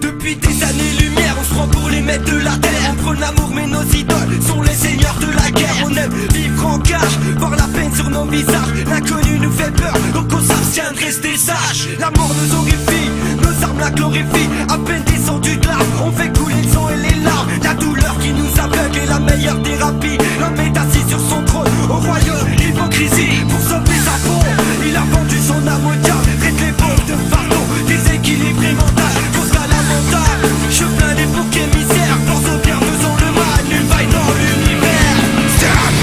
Depuis des années-lumière, on se prend pour les maîtres de la terre. On prône l'amour mais nos idoles sont les seigneurs de la guerre. On aime vivre en cage, voir la peine sur nos visages. L'inconnu nous fait peur, donc on s'abstient de rester sage. La mort nous horrifie, nos armes la glorifient. À peine descendu de l'arbre, on fait couler le sang et les larmes. La douleur qui nous aveugle est la meilleure thérapie. L'homme est assis sur son trône, au royaume, hypocrisie. Pour sauver sa peau, il a vendu son âme au diable. Traite l'époque de fardeau, déséquilibré mental. Je plains les boucs émissaires, pense au bien, faisons le mal, nul vaille dans l'univers. C'est un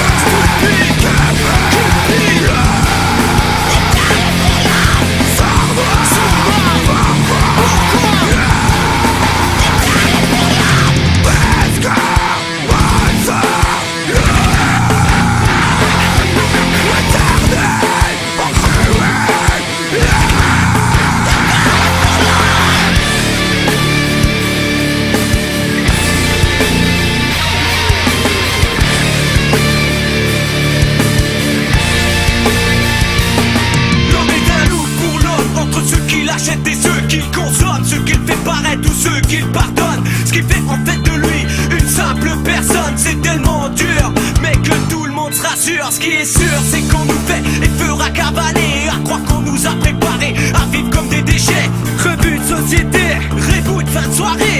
achète et ceux qu'il consomme, ceux qu'il fait paraître ou ceux qu'il pardonne. Ce qui fait en fait de lui une simple personne. C'est tellement dur, mais que tout le monde se rassure. Ce qui est sûr, c'est qu'on nous fait et fera cavaler, à croire qu'on nous a préparés à vivre comme des déchets. Rebut de société, reboot, fin de soirée.